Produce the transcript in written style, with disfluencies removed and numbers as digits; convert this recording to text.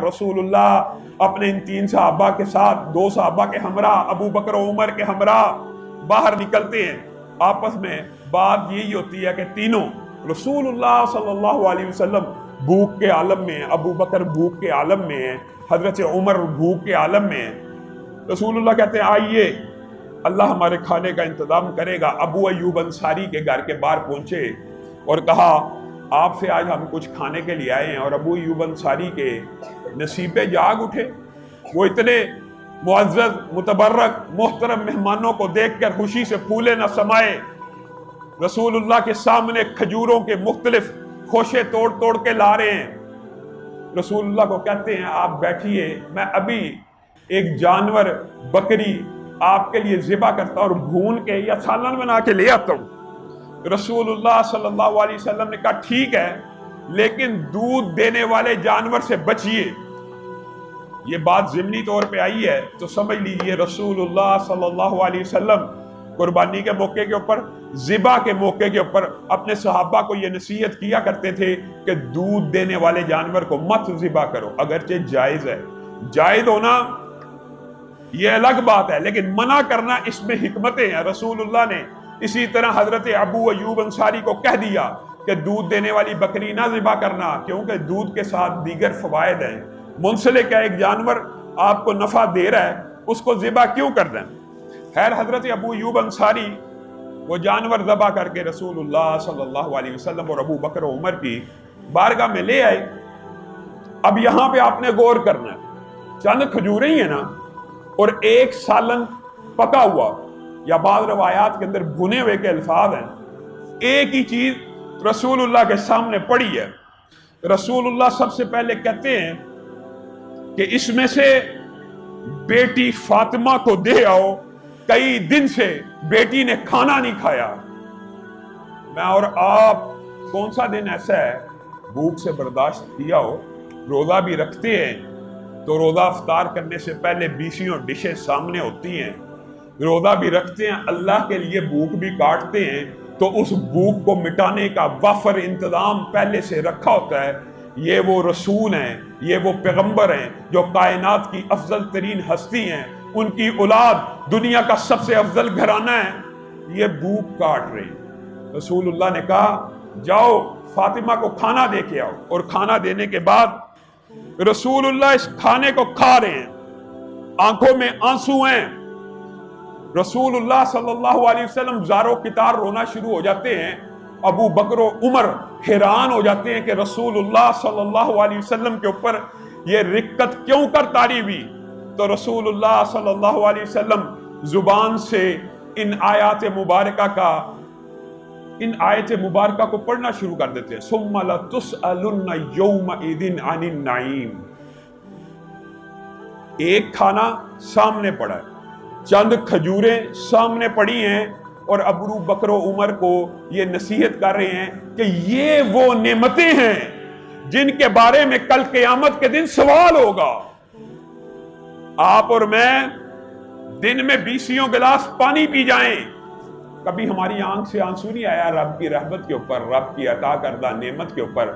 रसूल अल्लाह अपने इन 3 सहाबा के साथ 2 सहाबा के हमरा अबू बकर और उमर के हमरा बाहर निकलते हैं। आपस में बात यही होती है कि तीनों रसूलुल्लाह सल्लल्लाहु अलैहि वसल्लम भूख के आलम में है, अबू बकर भूख के आलम में है, हजरत उमर भूख के आलम में है। रसूलुल्लाह कहते हैं आइए अल्लाह हमारे खाने का इंतजाम करेगा। अबू अयूब अंसारी के घर के बाहर पहुंचे और कहा आपसे आज हम कुछ खाने के लिए आए हैं। और अबू अयूब अंसारी के नसीबे जाग उठे। वो इतने मुअज़्ज़ज़ मुतबर्रक मोहतरम मेहमानों को देखकर खुशी से फूले न समाए। रसूलुल्लाह के सामने खजूरों के मुख्तलिफ खोशे तोड़ तोड़ के ला रहे हैं। रसूलुल्लाह को कहते हैं आप बैठिए, मैं अभी एक जानवर बकरी आपके लिए ज़िबा करता और भून के या सालन बना के ले आता हूँ। रसूलुल्लाह सल्लल्लाहु अलैहि वसल्लम ने कहा ठीक है, लेकिन दूध देने वाले जानवर से बचिए। ये बात ज़िमनी तौर पे आई है तो समझ लीजिए रसूलुल्लाह सल्लल्लाहु अलैहि वसल्लम कुर्बानी के मौके के ऊपर, ज़िबा के मौके के ऊपर अपने सहाबा को ये नसीहत किया करते थे कि दूध देने वाले जानवर को मत ज़िबा करो। अगरचे जायज़ है, जायज़ होना ये अलग बात है, लेकिन मना करना इसमें हिकमतें हैं। रसूलुल्लाह ने इसी तरह हजरत अबू अयूब अंसारी को कह दिया कि दूध देने वाली बकरी ना ज़िबा करना, क्योंकि दूध के साथ दीगर फ़वायद हैं। मुंसलिक का एक जानवर आपको नफ़ा दे रहा है, उसको ज़िबा क्यों कर दें। खैर हजरत अबू अयूब अंसारी वो जानवर ज़बा करके रसूलुल्लाह सल्लल्लाहु अलैहि वसल्लम और अबू बकर और उमर की बारगाह में ले आए। अब यहाँ पे आपने गौर करना है, चंद खजूरें ही है ना और एक सालन पका हुआ, या बाद रवायात के अंदर भुने हुए के अल्फाज हैं। एक ही चीज रसूलुल्लाह के सामने पड़ी है। रसूलुल्लाह सबसे पहले कहते हैं कि इसमें से बेटी फातिमा को दे आओ, कई दिन से बेटी ने खाना नहीं खाया। मैं और आप कौन सा दिन ऐसा है भूख से बर्दाश्त किया हो, रोजा भी रखते हैं तो रोजा इफ्तार करने से पहले 20 डिशें सामने होती हैं, रोजा भी रखते हैं अल्लाह के लिए भूख भी काटते हैं, तो उस भूख को मिटाने का वाफर इंतजाम पहले से रखा होता है। ये वो रसूल हैं, ये वो पैगंबर हैं जो कायनात की अफजल तरीन हस्ती हैं, उनकी औलाद दुनिया का सबसे अफजल घराना है, ये भूख काट रही। रसूलुल्लाह ने कहा जाओ फातिमा को खाना दे के आओ, और खाना देने के बाद रसूलुल्लाह इस खाने को खा रहे हैं, आंखों में आंसू हैं। रसूलुल्लाह सल्लल्लाहु अलैहि वसल्लम ज़ारो कितार रोना शुरू हो जाते हैं। अबू बकर और उमर हैरान हो जाते हैं कि रसूलुल्लाह सल्लल्लाहु अलैहि वसल्लम के ऊपर ये रिक्कत क्यों कर तारी हुई। तो रसूलुल्लाह सल्लल्लाहु अलैहि वसल्लम जुबान से इन आयत मुबारका को पढ़ना शुरू कर देते हैं। सुम्मा लतुसअलुन्ना यौमइदिन अनिन नईम। एक खाना सामने पड़ा है, चंद खजूरें सामने पड़ी हैं, और अबू बकर उमर को ये नसीहत कर रहे हैं कि ये वो नेमतें हैं जिनके बारे में कल क़यामत के दिन सवाल होगा। आप और मैं दिन में 20 गिलास पानी पी जाएं, कभी हमारी आंख से आंसू नहीं आया रब की रहमत के ऊपर, रब की अता करदा नेमत के ऊपर।